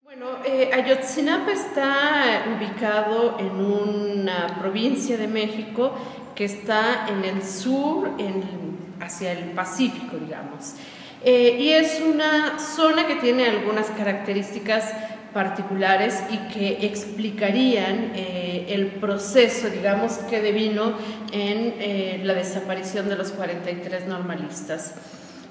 Bueno, Ayotzinapa está ubicado en una provincia de México que está en el sur, hacia el Pacífico, digamos. Y es una zona que tiene algunas características particulares y que explicarían el proceso, digamos, que devino en la desaparición de los 43 normalistas.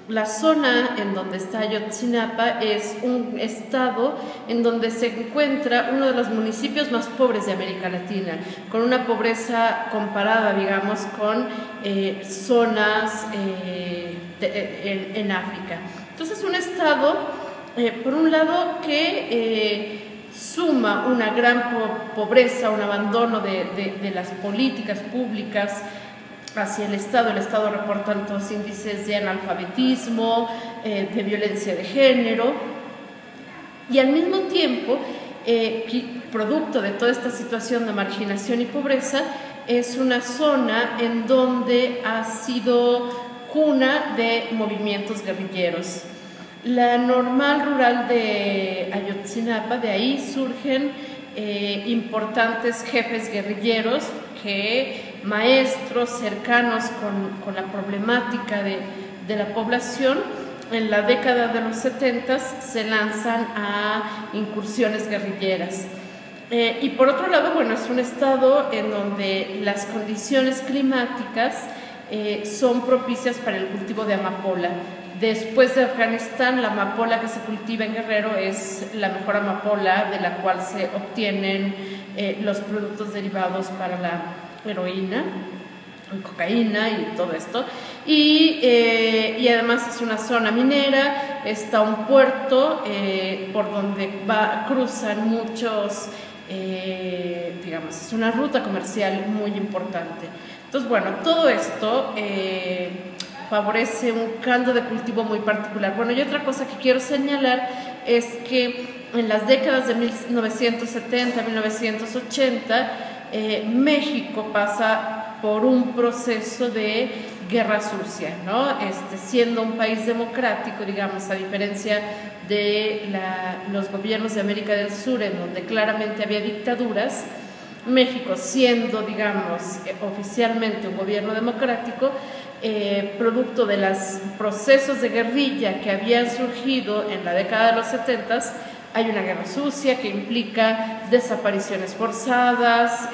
La zona en donde está Ayotzinapa es un estado en donde se encuentra uno de los municipios más pobres de América Latina, con una pobreza comparada, digamos, con zonas en África. Entonces, un estado, por un lado, que suma una gran pobreza, un abandono de las políticas públicas hacia el Estado reporta altos índices de analfabetismo, de violencia de género, y al mismo tiempo, producto de toda esta situación de marginación y pobreza, es una zona en donde ha sido cuna de movimientos guerrilleros. La normal rural de Ayotzinapa, de ahí surgen importantes jefes guerrilleros maestros cercanos con la problemática de la población, en la década de los 70 se lanzan a incursiones guerrilleras. Y por otro lado, bueno, es un estado en donde las condiciones climáticas son propicias para el cultivo de amapola. Después de Afganistán, la amapola que se cultiva en Guerrero es la mejor amapola de la cual se obtienen los productos derivados para la heroína, cocaína y todo esto. Y además es una zona minera, está un puerto por donde cruzan muchos, digamos, es una ruta comercial muy importante. Entonces, bueno, todo esto favorece un caldo de cultivo muy particular. Bueno, y otra cosa que quiero señalar es que en las décadas de 1970 a 1980, México pasa por un proceso de guerra sucia, ¿no? Siendo un país democrático, digamos, a diferencia de los gobiernos de América del Sur, en donde claramente había dictaduras, México siendo, digamos, oficialmente un gobierno democrático, producto de los procesos de guerrilla que habían surgido en la década de los 70, hay una guerra sucia que implica desapariciones forzadas,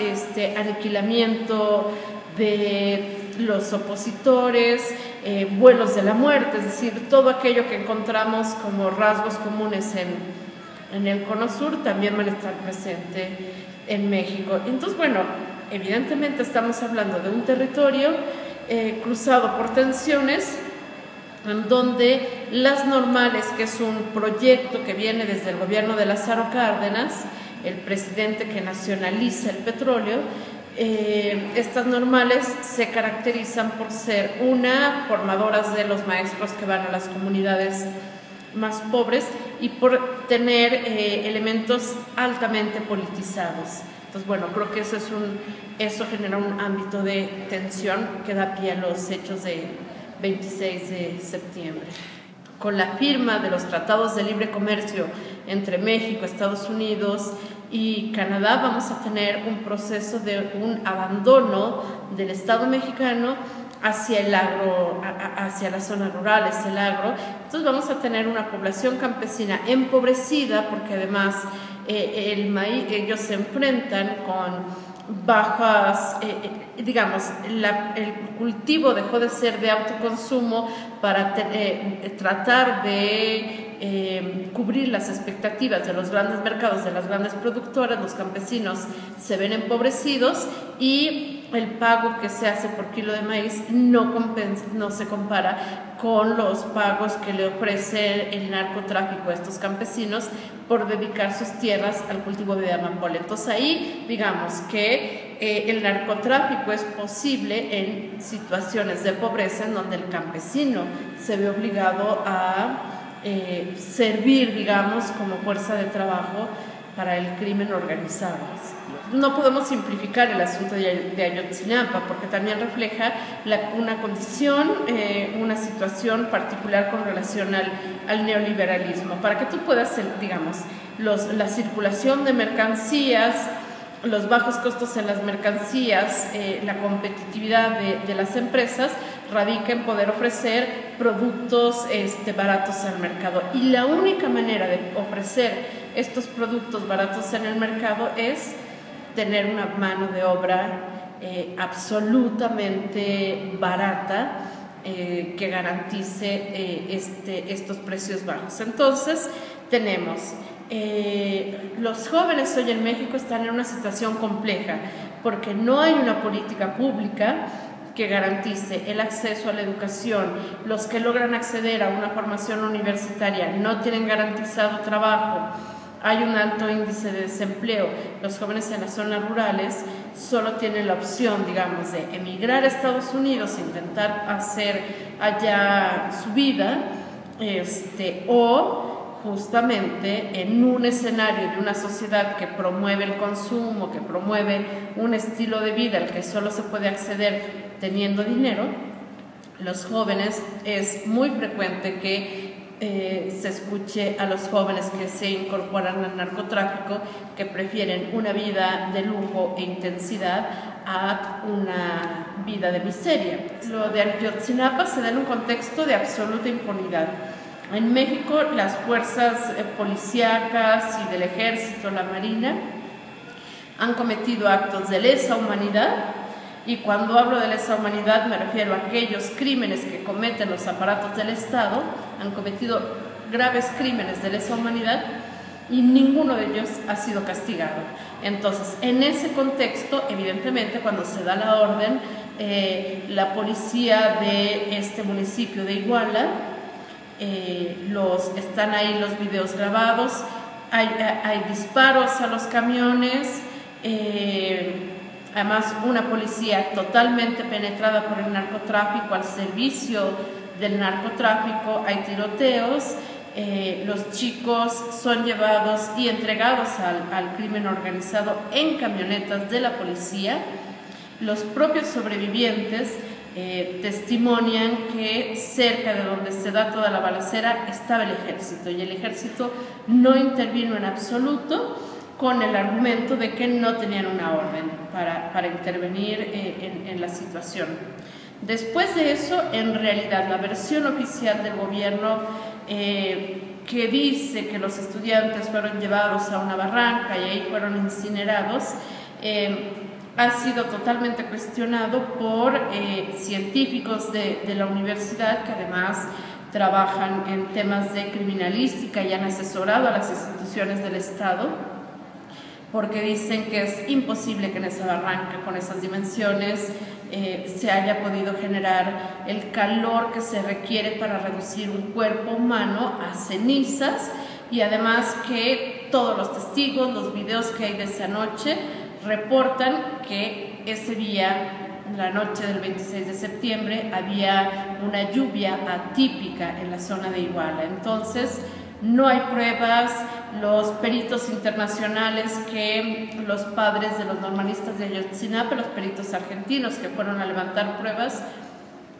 aniquilamiento de los opositores, vuelos de la muerte, es decir, todo aquello que encontramos como rasgos comunes en el Cono Sur también van a estar presentes en México. Entonces, bueno, evidentemente estamos hablando de un territorio cruzado por tensiones, en donde Las Normales, que es un proyecto que viene desde el gobierno de Lázaro Cárdenas, el presidente que nacionaliza el petróleo, estas normales se caracterizan por ser formadoras de los maestros que van a las comunidades más pobres y por tener elementos altamente politizados. Entonces, bueno, creo que eso genera un ámbito de tensión que da pie a los hechos de 26 de septiembre. Con la firma de los tratados de libre comercio entre México, Estados Unidos y Canadá, vamos a tener un proceso de un abandono del Estado mexicano hacia el agro, hacia las zonas rurales, el agro. Entonces vamos a tener una población campesina empobrecida, porque además ellos se enfrentan con bajas, digamos, el cultivo dejó de ser de autoconsumo para tratar de cubrir las expectativas de los grandes mercados, de las grandes productoras. Los campesinos se ven empobrecidos y el pago que se hace por kilo de maíz no se compara con los pagos que le ofrece el narcotráfico a estos campesinos por dedicar sus tierras al cultivo de amapola. Entonces ahí, digamos que el narcotráfico es posible en situaciones de pobreza en donde el campesino se ve obligado a servir, digamos, como fuerza de trabajo para el crimen organizado. No podemos simplificar el asunto de Ayotzinapa porque también refleja una condición, una situación particular con relación al neoliberalismo. Para que tú puedas, digamos, la circulación de mercancías, los bajos costos en las mercancías, la competitividad de las empresas radica en poder ofrecer productos baratos al mercado. Y la única manera de ofrecer estos productos baratos en el mercado es tener una mano de obra absolutamente barata que garantice estos precios bajos. Entonces tenemos los jóvenes hoy en México están en una situación compleja porque no hay una política pública que garantice el acceso a la educación. Los que logran acceder a una formación universitaria no tienen garantizado trabajo. Hay un alto índice de desempleo. Los jóvenes en las zonas rurales solo tienen la opción, digamos, de emigrar a Estados Unidos e intentar hacer allá su vida, o justamente en un escenario de una sociedad que promueve el consumo, que promueve un estilo de vida al que solo se puede acceder teniendo dinero. Los jóvenes, es muy frecuente que se escuche a los jóvenes que se incorporan al narcotráfico que prefieren una vida de lujo e intensidad a una vida de miseria. Lo de Ayotzinapa se da en un contexto de absoluta impunidad. En México, las fuerzas policíacas y del ejército, la marina, han cometido actos de lesa humanidad. Y cuando hablo de lesa humanidad me refiero a aquellos crímenes que cometen los aparatos del Estado. Han cometido graves crímenes de lesa humanidad y ninguno de ellos ha sido castigado. Entonces, en ese contexto, evidentemente, cuando se da la orden, la policía de este municipio de Iguala, están ahí los videos grabados, hay disparos a los camiones, además una policía totalmente penetrada por el narcotráfico, al servicio del narcotráfico, hay tiroteos, los chicos son llevados y entregados al crimen organizado en camionetas de la policía. Los propios sobrevivientes testimonian que cerca de donde se da toda la balacera estaba el ejército y el ejército no intervino en absoluto, con el argumento de que no tenían una orden para intervenir en la situación. Después de eso, en realidad, la versión oficial del gobierno que dice que los estudiantes fueron llevados a una barranca y ahí fueron incinerados, ha sido totalmente cuestionado por científicos de la universidad que además trabajan en temas de criminalística y han asesorado a las instituciones del Estado, porque dicen que es imposible que en esa barranca, con esas dimensiones, se haya podido generar el calor que se requiere para reducir un cuerpo humano a cenizas, y además que todos los testigos, los videos que hay de esa noche, reportan que ese día, la noche del 26 de septiembre, había una lluvia atípica en la zona de Iguala. Entonces, no hay pruebas. Los peritos internacionales, que los padres de los normalistas de Ayotzinapa, los peritos argentinos que fueron a levantar pruebas,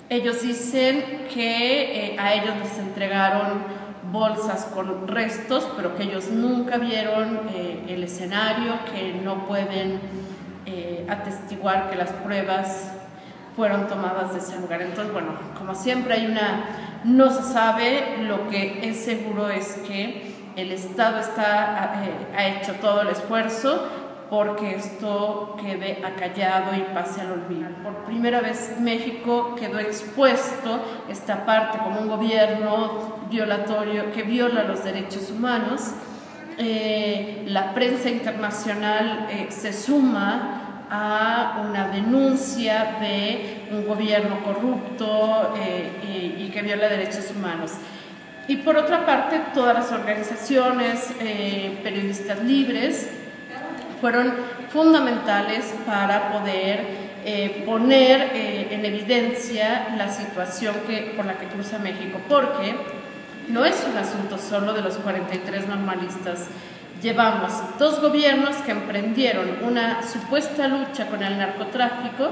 ellos dicen que a ellos les entregaron bolsas con restos, pero que ellos nunca vieron el escenario, que no pueden atestiguar que las pruebas fueron tomadas de ese lugar. Entonces, bueno, como siempre no se sabe. Lo que es seguro es que el Estado ha hecho todo el esfuerzo porque esto quede acallado y pase al olvido. Por primera vez México quedó expuesto esta parte como un gobierno violatorio que viola los derechos humanos. La prensa internacional se suma a una denuncia de un gobierno corrupto y que viola derechos humanos. Y por otra parte, todas las organizaciones periodistas libres fueron fundamentales para poder poner en evidencia la situación por la que cruza México, porque no es un asunto solo de los 43 normalistas llevamos 2 gobiernos que emprendieron una supuesta lucha con el narcotráfico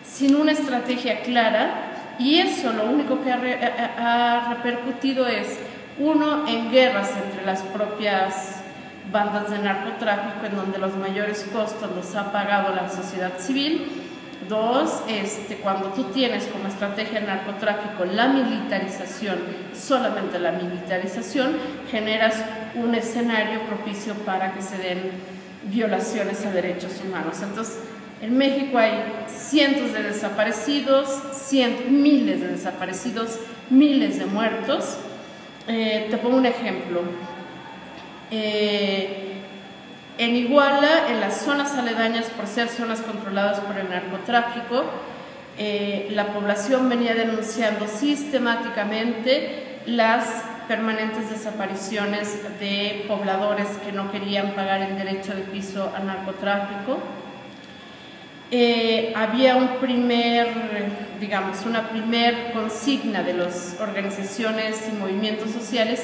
sin una estrategia clara, y eso lo único que ha repercutido es, uno, en guerras entre las propias bandas de narcotráfico, en donde los mayores costos los ha pagado la sociedad civil. 2, cuando tú tienes como estrategia el narcotráfico la militarización, solamente la militarización, generas un escenario propicio para que se den violaciones a derechos humanos. Entonces, en México hay cientos de desaparecidos, miles de desaparecidos, miles de muertos. Te pongo un ejemplo. En Iguala, en las zonas aledañas, por ser zonas controladas por el narcotráfico, la población venía denunciando sistemáticamente las permanentes desapariciones de pobladores que no querían pagar el derecho de piso al narcotráfico. Había una primer consigna de las organizaciones y movimientos sociales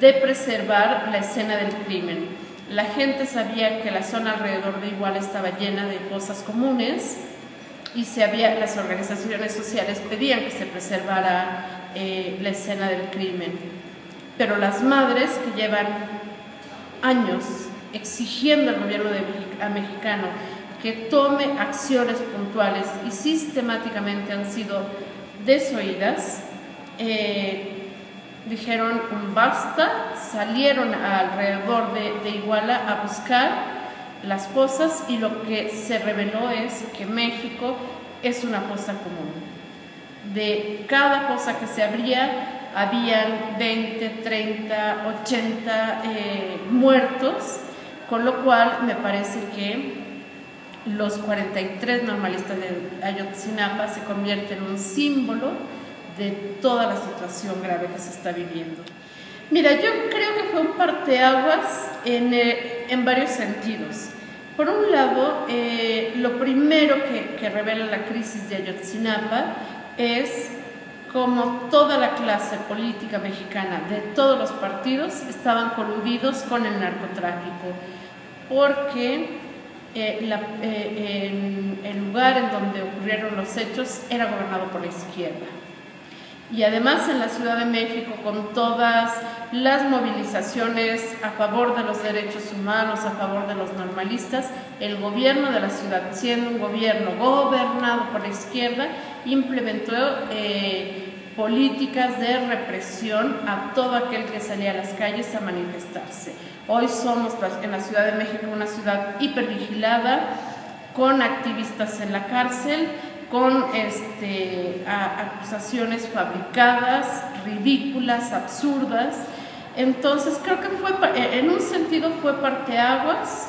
de preservar la escena del crimen. La gente sabía que la zona alrededor de Iguala estaba llena de fosas comunes y las organizaciones sociales pedían que se preservara la escena del crimen. Pero las madres, que llevan años exigiendo al gobierno mexicano que tome acciones puntuales y sistemáticamente han sido desoídas, dijeron basta, salieron alrededor de Iguala a buscar las fosas, y lo que se reveló es que México es una fosa común. De cada fosa que se abría, habían 20, 30, 80 muertos, con lo cual me parece que los 43 normalistas de Ayotzinapa se convierten en un símbolo de toda la situación grave que se está viviendo. Mira, yo creo que fue un parteaguas en varios sentidos. Por un lado, lo primero que revela la crisis de Ayotzinapa es cómo toda la clase política mexicana de todos los partidos estaban coludidos con el narcotráfico, porque el lugar en donde ocurrieron los hechos era gobernado por la izquierda. Y además en la Ciudad de México, con todas las movilizaciones a favor de los derechos humanos, a favor de los normalistas, el gobierno de la ciudad, siendo un gobierno gobernado por la izquierda, implementó políticas de represión a todo aquel que salía a las calles a manifestarse. Hoy somos en la Ciudad de México una ciudad hipervigilada, con activistas en la cárcel, con acusaciones fabricadas, ridículas, absurdas. Entonces creo que en un sentido fue parteaguas,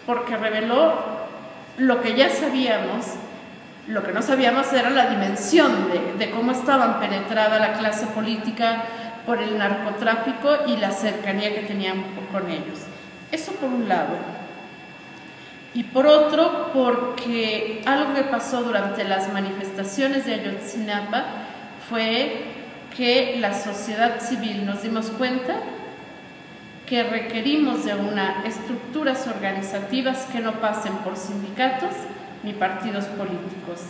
porque reveló lo que ya sabíamos. Lo que no sabíamos era la dimensión de cómo estaban penetrada la clase política por el narcotráfico y la cercanía que tenían con ellos. Eso por un lado. Y por otro, porque algo que pasó durante las manifestaciones de Ayotzinapa fue que la sociedad civil nos dimos cuenta que requerimos de unas estructuras organizativas que no pasen por sindicatos ni partidos políticos.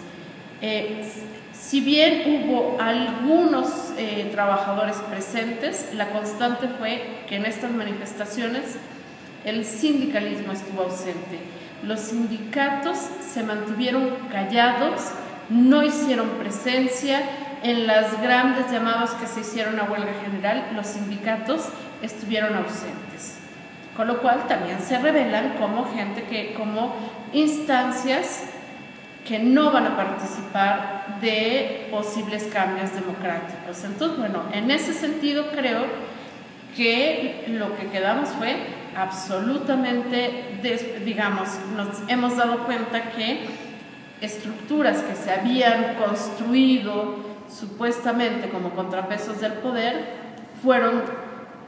Si bien hubo algunos trabajadores presentes, la constante fue que en estas manifestaciones el sindicalismo estuvo ausente. Los sindicatos se mantuvieron callados, no hicieron presencia. En las grandes llamadas que se hicieron a huelga general, los sindicatos estuvieron ausentes. Con lo cual también se revelan como como instancias que no van a participar de posibles cambios democráticos. Entonces, bueno, en ese sentido creo que lo que quedamos fue absolutamente, nos hemos dado cuenta que estructuras que se habían construido supuestamente como contrapesos del poder fueron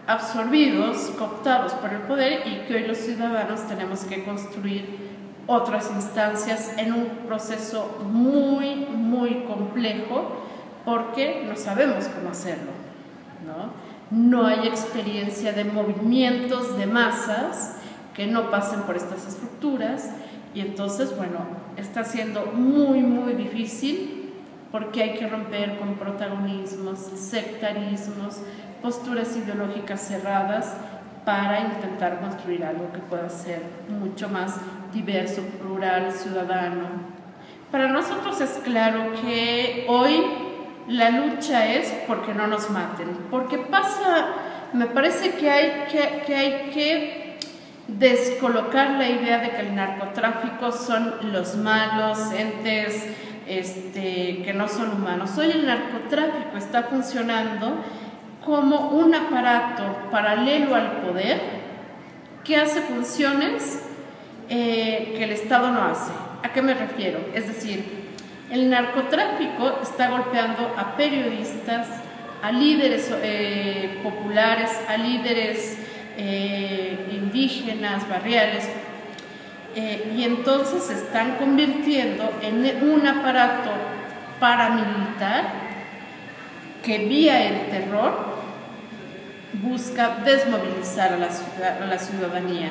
absorbidos, cooptados por el poder, y que hoy los ciudadanos tenemos que construir otras instancias en un proceso muy, muy complejo, porque no sabemos cómo hacerlo, ¿no? no hay experiencia de movimientos de masas que no pasen por estas estructuras, y entonces, bueno, está siendo muy difícil porque hay que romper con protagonismos, sectarismos, posturas ideológicas cerradas para intentar construir algo que pueda ser mucho más diverso, plural, ciudadano. Para nosotros es claro que hoy la lucha es porque no nos maten, porque me parece que hay que descolocar la idea de que el narcotráfico son los malos entes que no son humanos. Hoy el narcotráfico está funcionando como un aparato paralelo al poder que hace funciones que el Estado no hace. ¿A qué me refiero? Es decir, el narcotráfico está golpeando a periodistas, a líderes populares, a líderes indígenas, barriales, y entonces se están convirtiendo en un aparato paramilitar que vía el terror busca desmovilizar a la ciudadanía,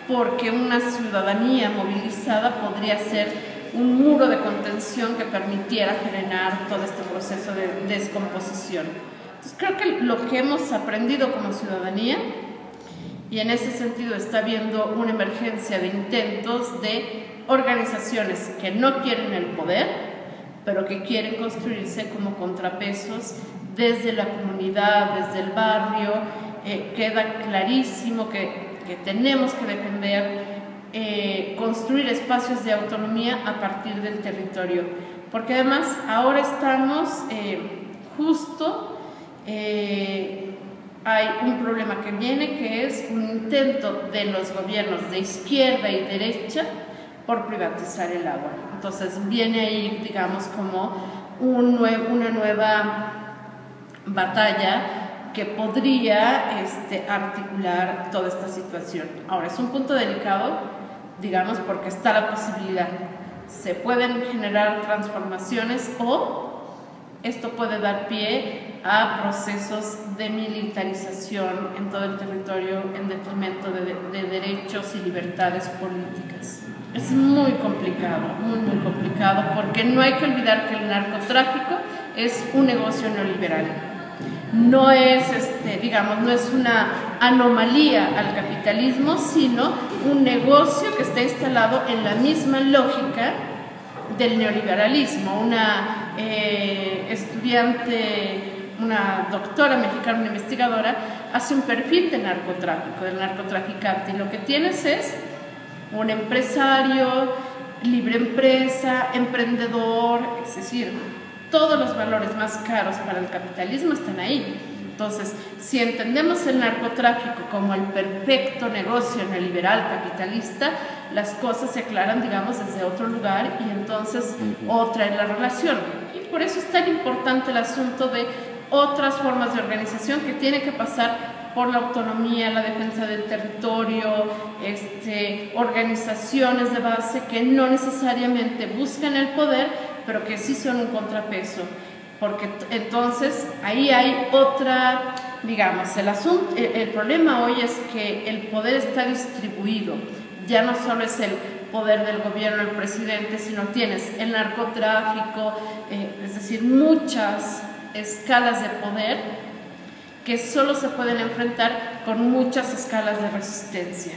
porque una ciudadanía movilizada podría ser un muro de contención que permitiera frenar todo este proceso de descomposición. Entonces, creo que lo que hemos aprendido como ciudadanía, y en ese sentido está habiendo una emergencia de intentos de organizaciones que no quieren el poder, pero que quieren construirse como contrapesos desde la comunidad, desde el barrio. Queda clarísimo que tenemos que defender, construir espacios de autonomía a partir del territorio, porque además ahora estamos hay un problema que viene, que es un intento de los gobiernos de izquierda y derecha por privatizar el agua. Entonces viene ahí, digamos, como una nueva batalla que podría articular toda esta situación. Ahora, es un punto delicado, digamos, porque está la posibilidad. Se pueden generar transformaciones o esto puede dar pie a procesos de militarización en todo el territorio en detrimento de derechos y libertades políticas. Es muy complicado, muy complicado, porque no hay que olvidar que el narcotráfico es un negocio neoliberal. No es, digamos, no es una anomalía al capitalismo, sino un negocio que está instalado en la misma lógica del neoliberalismo. Una estudiante, una doctora mexicana, una investigadora, hace un perfil de narcotráfico, del narcotraficante, y lo que tienes es un empresario, libre empresa, emprendedor, es decir, todos los valores más caros para el capitalismo están ahí. Entonces, si entendemos el narcotráfico como el perfecto negocio neoliberal capitalista, las cosas se aclaran, digamos, desde otro lugar, y entonces otra es la relación. Y por eso es tan importante el asunto de otras formas de organización que tienen que pasar por la autonomía, la defensa del territorio, organizaciones de base que no necesariamente buscan el poder, pero que sí son un contrapeso. Porque entonces ahí hay otra, digamos, el problema hoy es que el poder está distribuido. Ya no solo es el poder del gobierno, el presidente, sino tienes el narcotráfico, es decir, muchas escalas de poder que solo se pueden enfrentar con muchas escalas de resistencia.